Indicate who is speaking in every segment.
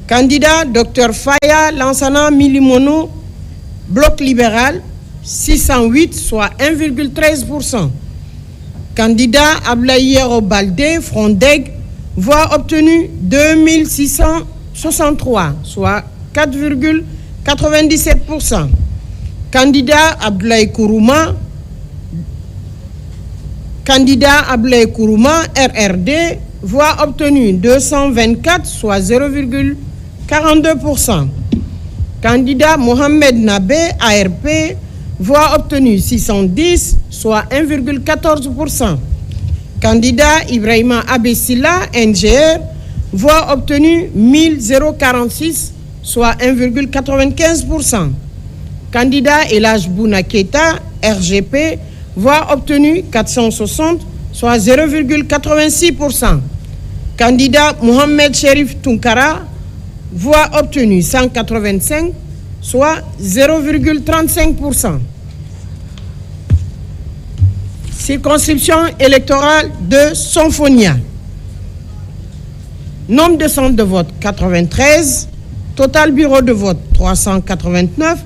Speaker 1: Candidat Dr Faya Lansana Milimono, Bloc libéral, 608, soit 1,13%. Candidat Ablaïero Baldé, Frondeg, voix obtenue 2663, soit 4,97%. Candidat Ablaï Kourouma, RRD, voix obtenue 224, soit 0,42%. Candidat Mohamed Nabé, ARP, voix obtenue 610, soit 1,14%. Candidat Ibrahima Abessila, NGR, voix obtenue 1046, soit 1,95%. Candidat Elhaj Bouna Keita, RGP, voix obtenue 460, soit 0,86%. Candidat Mohamed Cherif Tunkara, voix obtenue 185, soit 0,35%. Circonscription électorale de Sonfonia. Nombre de centres de vote 93, total bureau de vote 389,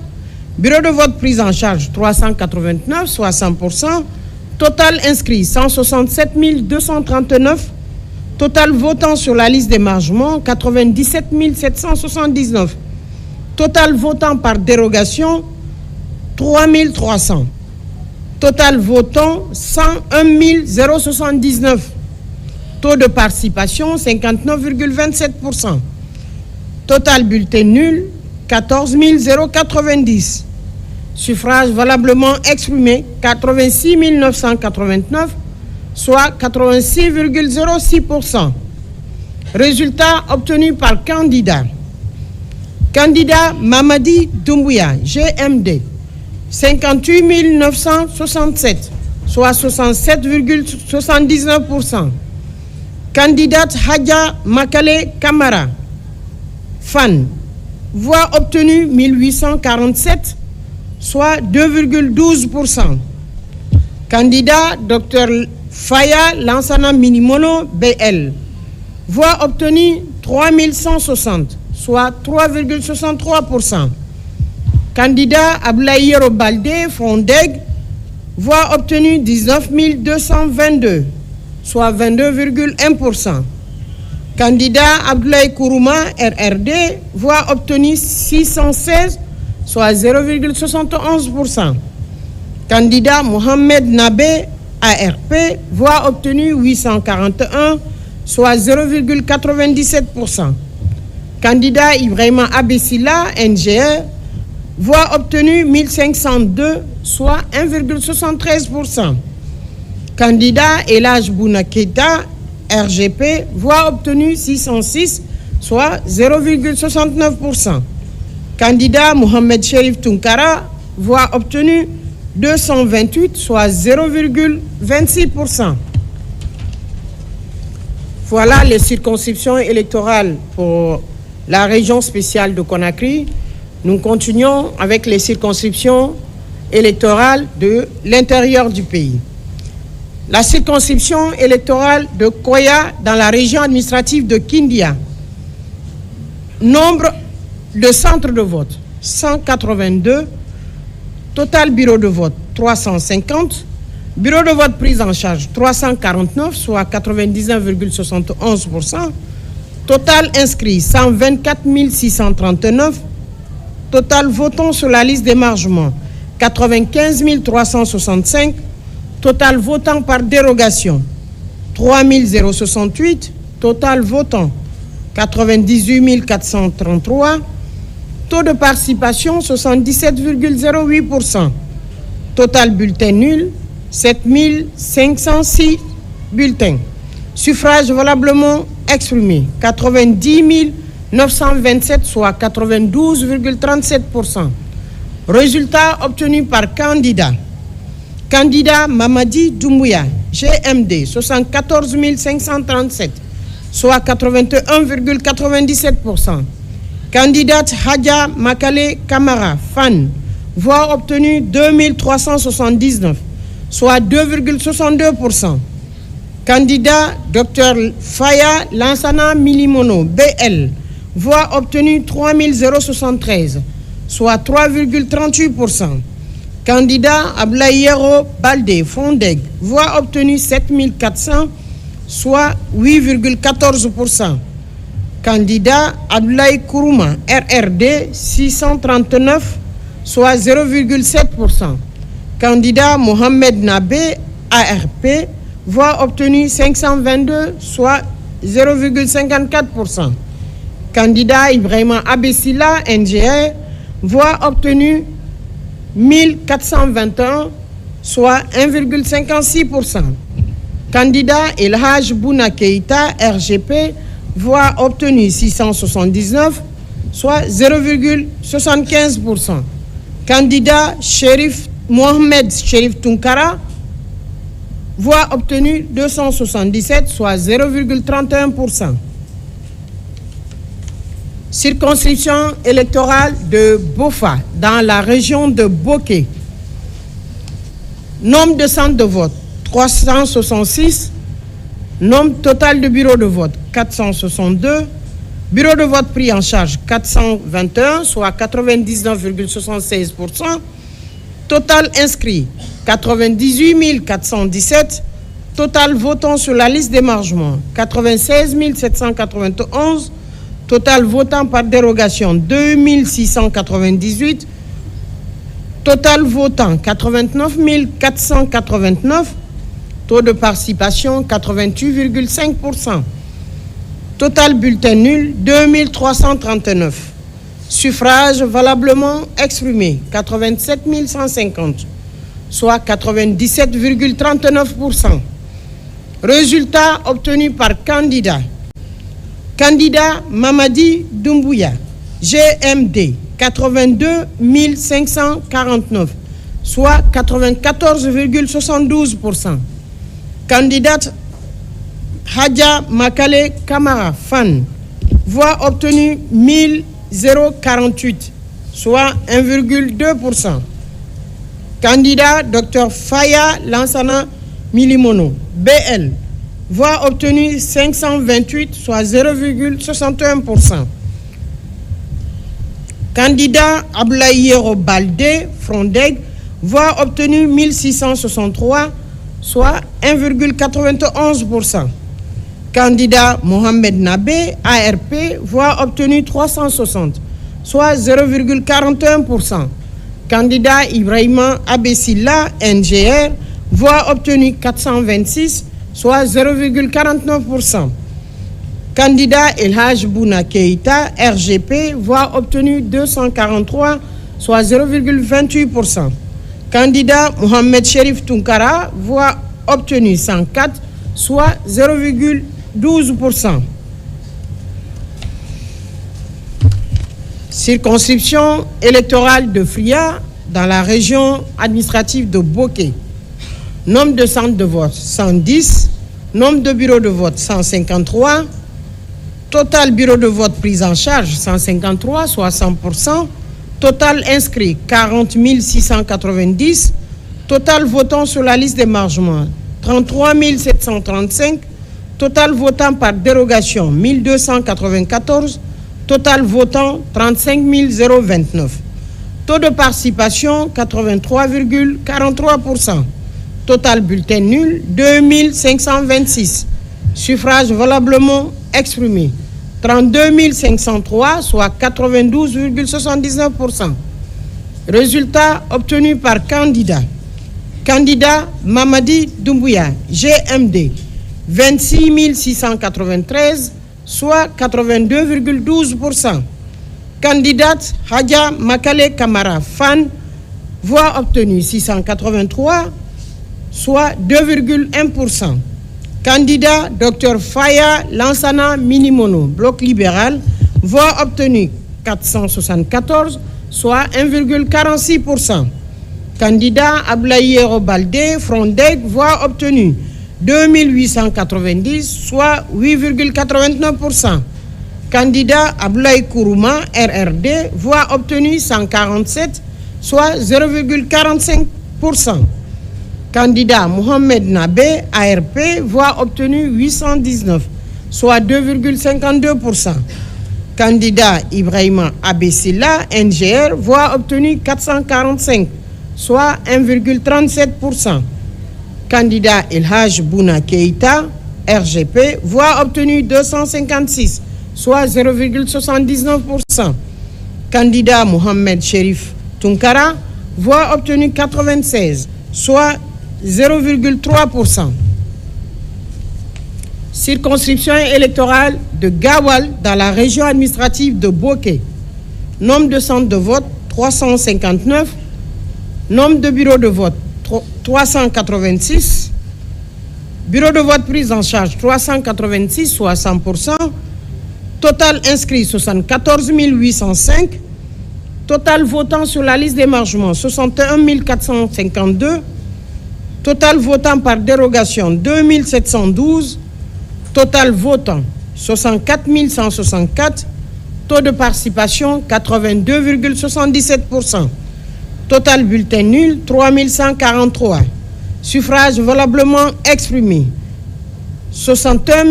Speaker 1: bureau de vote prise en charge 389, soit 100%, total inscrit 167 239, total votant sur la liste d'émargement 97 779, total votant par dérogation 3300, total votant 101 079, taux de participation 59,27%, total bulletin nul 14 090, suffrage valablement exprimé 86 989, soit 86,06%. Résultat obtenu par candidat. Candidat Mamadi Doumbouya, GMD, 58 967, soit 67,79%. Candidate Hadja Makale Kamara, FAN, voix obtenue 1847, soit 2,12%. Candidat Dr Faya Lansana Minimono, BL, voix obtenue 3160, soit 3,63%. Candidat Ablaïero Baldé, Frondeg, voix obtenue 19 222, soit 22,1%. Candidat Abdoulaye Kourouma, RRD, voix obtenue 616, soit 0,71%. Candidat Mohamed Nabé, ARP, voix obtenue 841, soit 0,97%. Candidat Ibrahima Abessila, NGR, voix obtenue 1502, soit 1,73%. Candidat Elhaj Bouna Keita, RGP, voix obtenue 606, soit 0,69%. Candidat Mohamed Cherif Tunkara, voix obtenue 228, soit 0,26%. Voilà les circonscriptions électorales pour la région spéciale de Conakry. Nous continuons avec les circonscriptions électorales de l'intérieur du pays. La circonscription électorale de Koya dans la région administrative de Kindia. Nombre de centres de vote 182. Total bureau de vote 350. Bureau de vote prise en charge 349, soit 99,71%. Total inscrit 124 639. Total votant sur la liste d'émargement 95 365. Total votant par dérogation 3 068. Total votant 98 433. Taux de participation 77,08%. Total bulletin nul 7 506 bulletins. Suffrage valablement exprimé 90 927, soit 92,37%. Résultat obtenu par candidat. Candidat Mamadi Doumbouya, GMD, 74 537, soit 81,97%. Candidate Hadja Makale Kamara, FAN, voix obtenue 2379, soit 2,62%. Candidat Dr Faya Lansana Milimono, BL, voix obtenues 3073, soit 3,38%. Candidat Ablayero Baldé, Frondeg, voix obtenues 7400, soit 8,14%. Candidat Abdoulaye Kourouma, RRD, 639, soit 0,7%. Candidat Mohamed Nabé, ARP, voix obtenues 522, soit 0,54%. Candidat Ibrahima Abessila, NGR, voix obtenues 1421, soit 1,56%. Candidat Elhaj Bouna Keïta, RGP, voix obtenues 679, soit 0,75%. Candidat Mohamed Cherif Tunkara, voix obtenues 277, soit 0,31%. Circonscription électorale de Bofa, dans la région de Boké. Nombre de centres de vote, 366. Nombre total de bureaux de vote, 462. Bureaux de vote pris en charge, 421, soit 99,76%. Total inscrit, 98 417. Total votant sur la liste d'émargement, 96 791. Total votant par dérogation, 2698. Total votant, 89 489. Taux de participation, 88,5%. Total bulletin nul, 2339. Suffrage valablement exprimé, 87 150, soit 97,39%. Résultat obtenu par candidat. Candidat Mamadi Doumbouya, GMD, 82 549, soit 94,72%. Candidate Hadja Makale Kamara Fan, voix obtenue 1048, soit 1,2%. Candidat Dr Faya Lansana Milimono, BL, voix obtenue 528, soit 0,61%. Candidat Ablayero Baldé, Frondeg, voix obtenue 1663, soit 1,91%. Candidat Mohamed Nabé, ARP, voix obtenue 360, soit 0,41%. Candidat Ibrahima Abessila, NGR, voix obtenue 426, soit 0,49%. Candidat Elhaj Bouna Keïta, RGP, voix obtenue 243, soit 0,28%. Candidat Mohamed Cherif Tunkara, voix obtenue 104, soit 0,12%. Circonscription électorale de Fria, dans la région administrative de Boké. Nombre de centres de vote, 110. Nombre de bureaux de vote, 153. Total bureaux de vote pris en charge, 153, soit 100%. Total inscrit, 40 690. Total votant sur la liste d'émargement, 33 735. Total votant par dérogation, 1294. Total votant, 35 029. Taux de participation, 83,43%. Total bulletin nul, 2526. Suffrage valablement exprimé, 32 503, soit 92,79%. Résultat obtenu par candidat. Candidat Mamadi Doumbouya, GMD, 26 693, soit 82,12%. Candidate Hadja Makale Kamara Fan, voix obtenue 683, soit 2,1%. Candidat Dr Faya Lansana Minimono, Bloc libéral, voix obtenue 474, soit 1,46%. Candidat Ablayero Baldé, Frondeg, voix obtenue 2890, soit 8,89%. Candidat Abdoulaye Kourouma, RRD, voix obtenue 147, soit 0,45%. Candidat Mohamed Nabé, ARP, voix obtenue 819, soit 2,52%. Candidat Ibrahima Abessila, NGR, voix obtenue 445, soit 1,37%. Candidat Elhaj Bouna Keïta, RGP, voix obtenue 256, soit 0,79%. Candidat Mohamed Cherif Tunkara, voix obtenue 96, soit 0,3%. Circonscription électorale de Gawal dans la région administrative de Boké. Nombre de centres de vote 359. Nombre de bureaux de vote 386. Bureaux de vote pris en charge 386, soit 100%. Total inscrit 74 805. Total votant sur la liste d'émargement 61 452. Total votant par dérogation 2712. Total votant 64 164. Taux de participation 82,77%. Total bulletin nul 3143. Suffrage valablement exprimé 61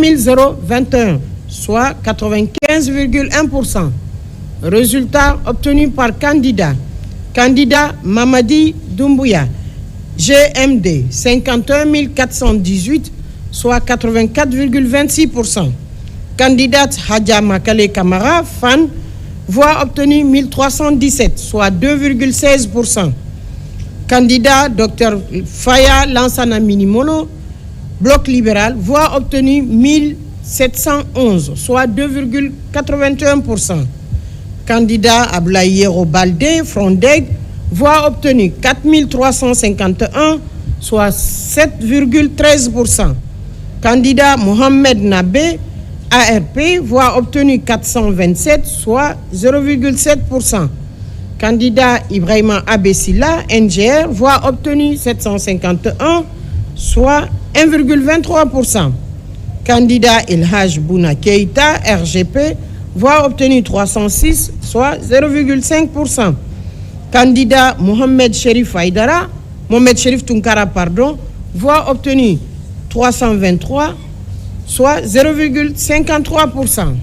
Speaker 1: 021, soit 95,1%. Résultat obtenu par candidat. Candidat Mamadi Doumbouya, GMD 51 418, soit 84,26%. Candidate Hadja Makale Kamara, FAN, voix obtenue 1317, soit 2,16%. Candidat Dr Faya Lansana Minimono, Bloc libéral, voix obtenue 1711, soit 2,81%. Candidat Ablaïero Baldé, Frondeg, voix obtenue 4351, soit 7,13%. Candidat Mohamed Nabé, ARP, voix obtenue 427, soit 0,7%. Candidat Ibrahima Abessila, NGR, voix obtenue 751, soit 1,23%. Candidat Elhaj Bouna Keïta, RGP, voix obtenue 306, soit 0,5%. Candidat Mohamed Cherif Tunkara, voix obtenue 323, soit 0,53%.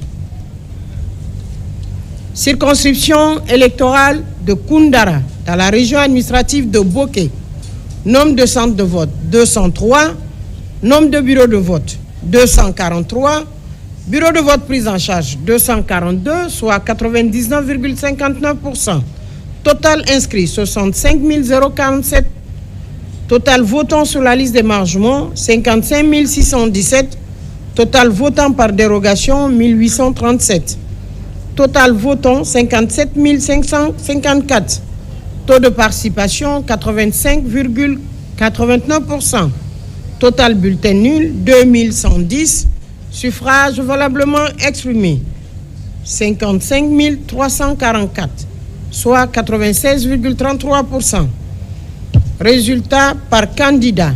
Speaker 1: Circonscription électorale de Koundara, dans la région administrative de Boké. Nombre de centres de vote 203. Nombre de bureaux de vote 243. Bureaux de vote pris en charge 242, soit 99,59%. Total inscrit 65 047. Total votant sur la liste d'émargement 55 617. Total votant par dérogation 1837. Total votant 57 554. Taux de participation 85,89%. Total bulletin nul 2110. Suffrage valablement exprimé 55 344, soit 96,33%. Résultat par candidat.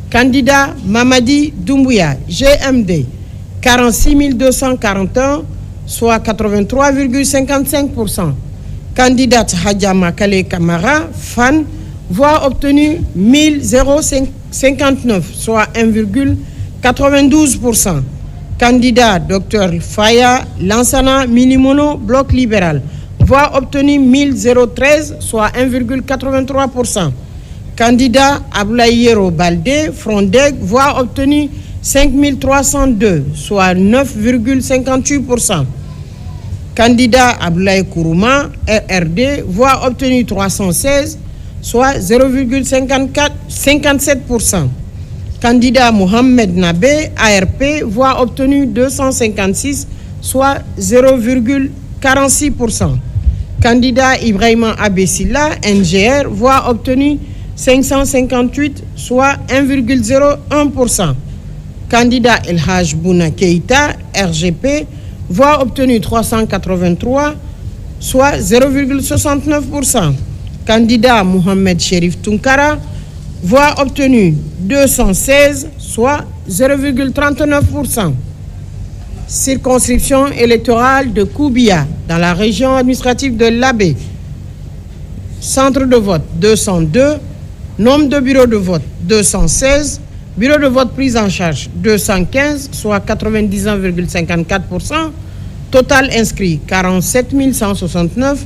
Speaker 1: Candidat Mamadi Doumbouya, GMD, 46 241, soit 83,55%. Candidate Hadja Makale Kamara, FAN, voix obtenue 1059, soit 1,92%. Candidat Dr Faya Lansana Minimono, Bloc libéral, voix obtenue 1013, soit 1,83%. Candidat Ablaïero Baldé, Frondeg, voix obtenue 5302, soit 9,58%. Candidat Ablaï Kourouma, RRD, voix obtenue 316, soit 0,57%. Candidat Mohamed Nabé, ARP, voix obtenue 256, soit 0,46%. Candidat Ibrahima Abessila, NGR, voix obtenue 558, soit 1,01%. Candidat Elhaj Bouna Keïta, RGP, voix obtenue 383, soit 0,69%. Candidat Mohamed Cherif Tunkara, voix obtenue 216, soit 0,39%. Circonscription électorale de Koubia, dans la région administrative de Labé. Centre de vote 202. Nombre de bureaux de vote 216. Bureaux de vote pris en charge 215, soit 99,54%. Total inscrit 47 169.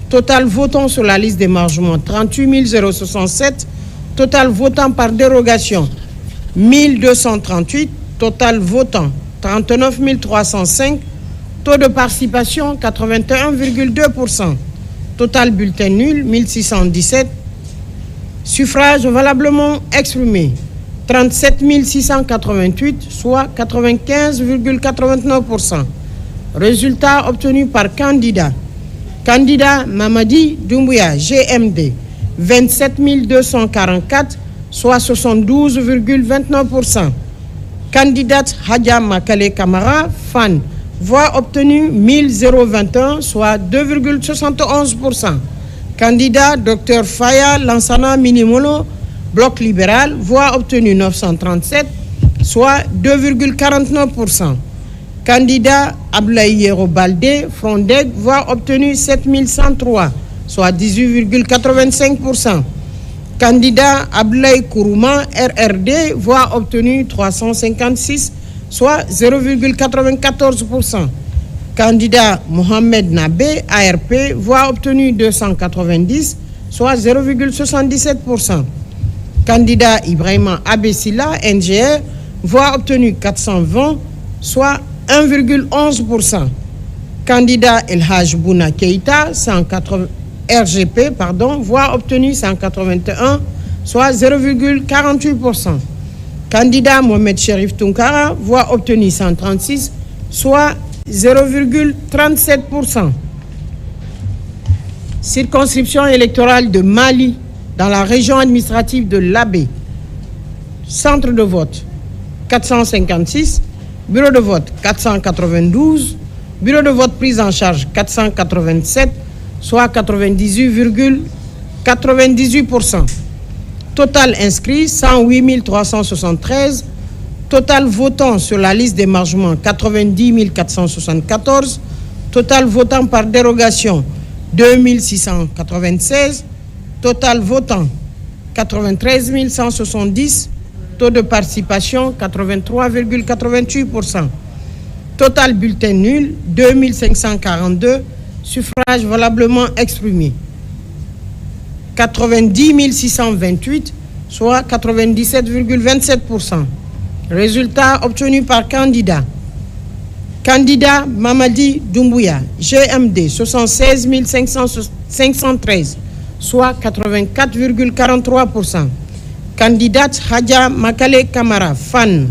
Speaker 1: Total votant sur la liste d'émargement 38 067. Total votant par dérogation 1238. Total votant 39 305. Taux de participation 81,2%. Total bulletin nul 1617. Suffrage valablement exprimé 37 688, soit 95,89%. Résultat obtenu par candidat. Candidat Mamadi Doumbouya, GMD, 27 244, soit 72,29%. Candidate Hadja Makale Kamara, FAN, voix obtenue 1021, soit 2,71%. Candidat Dr Faya Lansana Minimolo, Bloc libéral, voix obtenue 937, soit 2,49%. Candidat Ablaye Yero Balde, Frondeg, voix obtenue 7103, soit 18,85%. Candidat Ablaye Kourouma, RRD, voix obtenue 356, soit 0,94%. Candidat Mohamed Nabé, ARP, voix obtenue 290, soit 0,77%. Candidat Ibrahima Abessila, NGR, voix obtenue 420, soit 1,11%. Candidat Elhaj Bouna Keita, RGP, voix obtenue 181, soit 0,48%. Candidat Mohamed Cherif Tunkara, voix obtenue 136, soit 0,37%. Circonscription électorale de Mali, dans la région administrative de Labé. Centre de vote 456, bureau de vote 492, bureau de vote prise en charge 487, soit 98,98%. Total inscrit 108 373. Total votant sur la liste d'émargement 90 474. Total votant par dérogation 2696. Total votant 93 170. Taux de participation 83,88%. Total bulletin nul 2542. Suffrage valablement exprimé 90 628, soit 97,27%. Résultat obtenu par candidat. Candidat Mamadi Doumbouya, GMD, 76 513, soit 84,43%. Candidate Hadja Makale Kamara, FAN,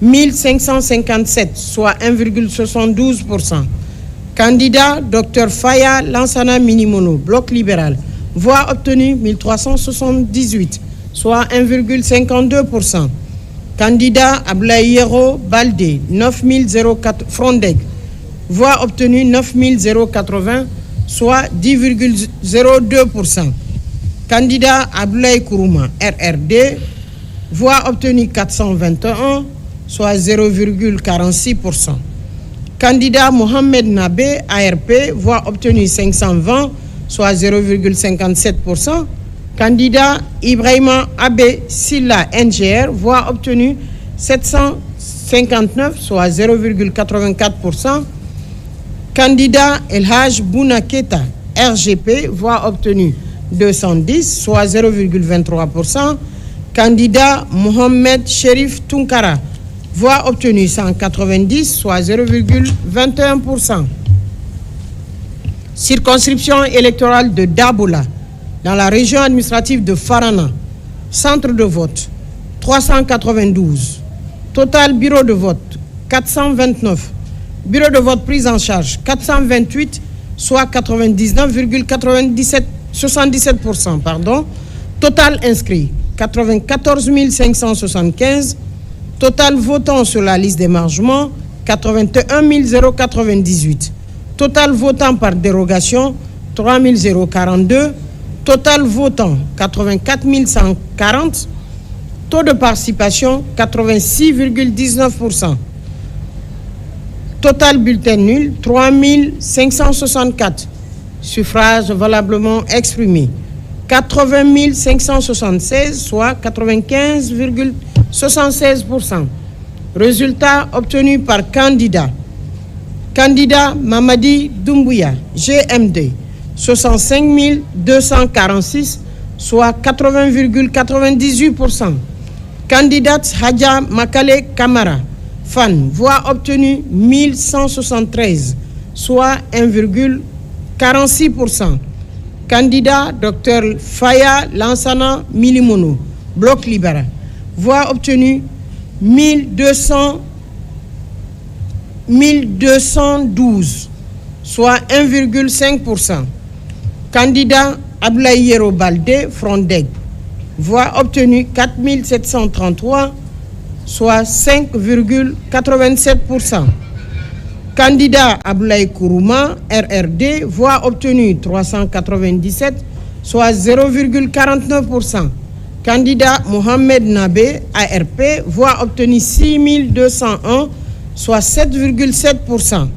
Speaker 1: 1557, soit 1,72%. Candidat Dr Faya Lansana Minimono, Bloc libéral, voix obtenue 1378, soit 1,52%. Candidat Ablaye Yero Balde, 9004 Frondeg, voix obtenue 9080, soit 10,02%. Candidat Ablaye Kourouma, RRD, voix obtenue 421, soit 0,46%. Candidat Mohamed Nabé, ARP, voix obtenue 520, soit 0,57%. Candidat Ibrahima Abe Silla, NGR, voix obtenue 759, soit 0,84%. Candidat Elhaj Bouna Keita, RGP, voix obtenue 210, soit 0,23%. Candidat Mohamed Cherif Tunkara, voix obtenue 190, soit 0,21%. Circonscription électorale de Daboula, dans la région administrative de Farana. Centre de vote 392. Total bureau de vote 429. Bureau de vote prise en charge 428, soit 99,77%. Total inscrit 94 575. Total votant sur la liste d'émargement 81 098. Total votant par dérogation 3 042. Total votant 84 140. Taux de participation 86,19%. Total bulletin nul 3 564. Suffrage valablement exprimé 80 576, soit 95,76%. Résultat obtenu par candidat. Candidat Mamadi Doumbouya, GMD, 65 246, soit 80,98%. Candidate Hadja Makale Kamara, FAN, voix obtenue 1173, soit 1,46%. Candidat Dr Faya Lansana Milimono, Bloc libéral, voix obtenue 1212, soit 1,5%. Candidat Ablaïero Balde, Frondeg, voix obtenue 4733, soit 5,87%. Candidat Ablaï Kourouma, RRD, voix obtenue 397, soit 0,49%. Candidat Mohamed Nabé, ARP, voix obtenue 6201, soit 7,7%.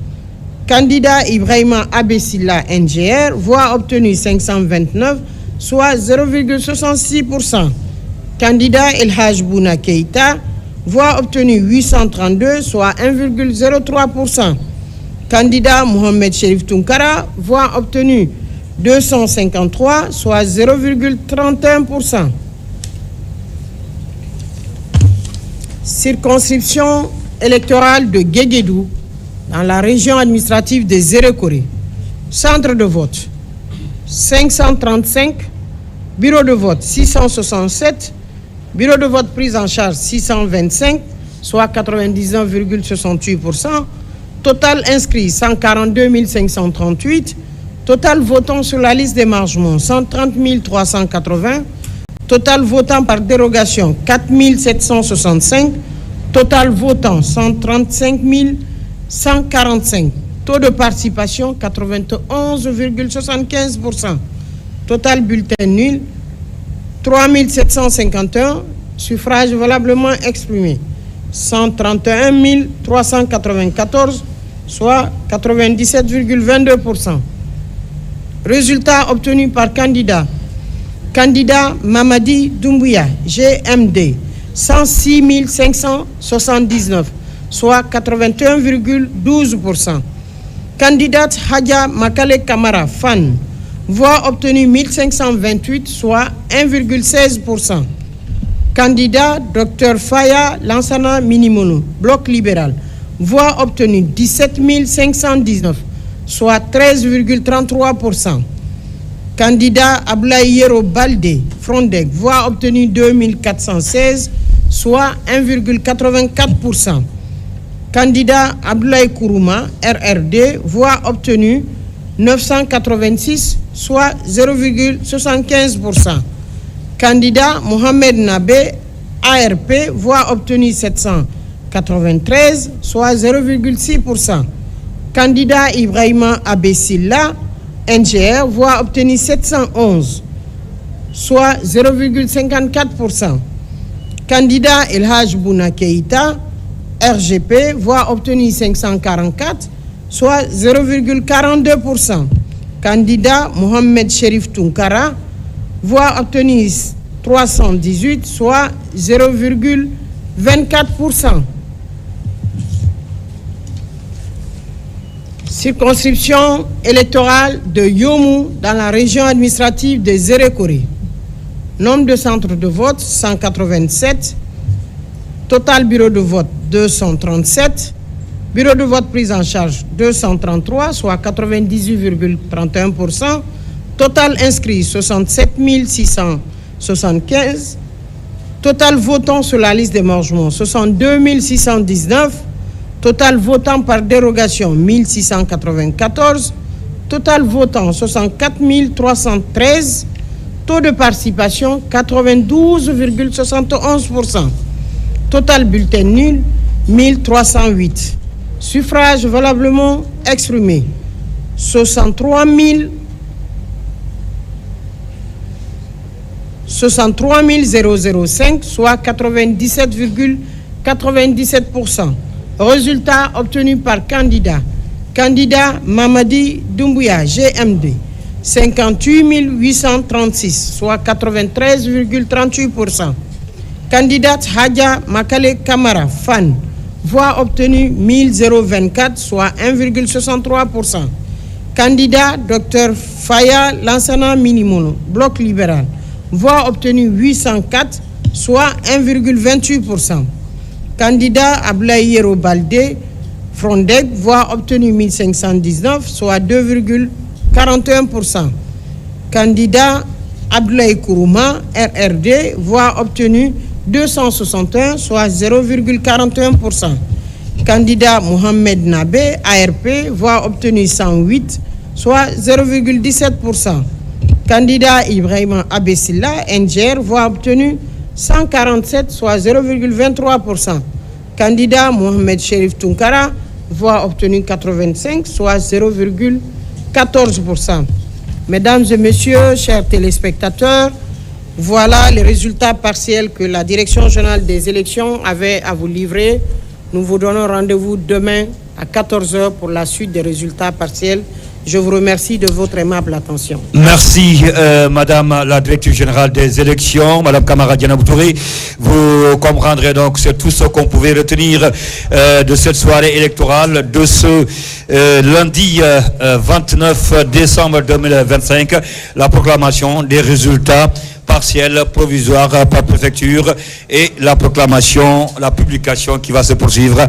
Speaker 1: Candidat Ibrahima Abessila, NGR, voix obtenue 529, soit 0,66%. Candidat El Hadj Bouna Keïta, voix obtenue 832, soit 1,03%. Candidat Mohamed Cherif Tunkara, voix obtenue 253, soit 0,31%. Circonscription électorale de Guéguédou, dans la région administrative de Zérékoré. Centre de vote 535, bureau de vote 667, bureau de vote prise en charge 625, soit 99,68%. Total inscrit 142 538. Total votant sur la liste d'émargement 130 380. Total votant par dérogation 4 765. Total votant 135 145. Taux de participation 91,75%. Total bulletin nul 3 751. Suffrage valablement exprimé 131 394, soit 97,22%. Résultat obtenu par candidat. Candidat Mamadi Doumbouya, GMD, 106 579, soit 81,12%. Candidate Hadja Makale Kamara, FAN, voix obtenue 1528, soit 1,16%. Candidat Dr Faya Lansana Minimono, Bloc libéral, voix obtenue 17 519, soit 13,33%. Candidat Ablaïero Balde, Frondeg, voix obtenue 2416, soit 1,84%. Candidat Ablaï Kourouma, RRD, voix obtenue 986, soit 0,75%. Candidat Mohamed Nabé, ARP, voix obtenue 793, soit 0,6%. Candidat Ibrahima Abessila, NGR, voix obtenue 711, soit 0,54%. Candidat El Hadj Bouna Keïta, RGP, voix obtenue 544, soit 0,42%. Candidat Mohamed Cherif Tunkara, voix obtenue 318, soit 0,24%. Circonscription électorale de Yomou dans la région administrative de Zérékoré. Nombre de centres de vote 187. Total bureau de vote 237. Bureau de vote prise en charge 233, soit 98,31%. Total inscrit 67 675. Total votant sur la liste d'émargement 62 619. Total votant par dérogation 1694. Total votant 64 313. Taux de participation 92,71%. Total bulletin nul 1308. Suffrage valablement exprimé 63 005, soit 97,97%. Résultat obtenu par candidat. Candidat Mamadi Doumbouya, GMD, 58 836, soit 93,38%. Candidate Hadja Makale Kamara, FAN, voix obtenues 1024, soit 1,63%. Candidat Dr Faya Lansana Minimono, bloc libéral, voix obtenues 804, soit 1,28%. Candidat Ablaye Yero Baldé, Frondeg, voix obtenue 1519, soit 2,41%. Candidat Abdoulaye Kourouma, RRD, voix obtenue 261, soit 0,41%. Candidat Mohamed Nabé, ARP, voix obtenue 108, soit 0,17%. Candidat Ibrahima Abessila, NGR, voix obtenue 147, soit 0,23%. Candidat Mohamed Cherif Tunkara, voix obtenue 85, soit 0,14%. Mesdames et messieurs, chers téléspectateurs, voilà les résultats partiels que la Direction générale des élections avait à vous livrer. Nous vous donnons rendez-vous demain à 14h pour la suite des résultats partiels. Je vous remercie de votre aimable attention.
Speaker 2: Merci, Madame la Directrice générale des élections, Madame Kamara Diana Boutouré. Vous comprendrez donc c'est tout ce qu'on pouvait retenir de cette soirée électorale de ce lundi 29 décembre 2025, la proclamation des résultats partiels provisoires par préfecture et la proclamation, la publication qui va se poursuivre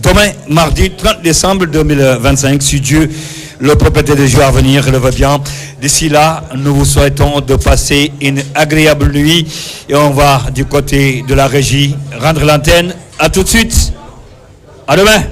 Speaker 2: demain, mardi 30 décembre 2025, si Dieu le propriétaire des jours à venir le veut bien. D'ici là, nous vous souhaitons de passer une agréable nuit et on va du côté de la régie rendre l'antenne. À tout de suite. À demain.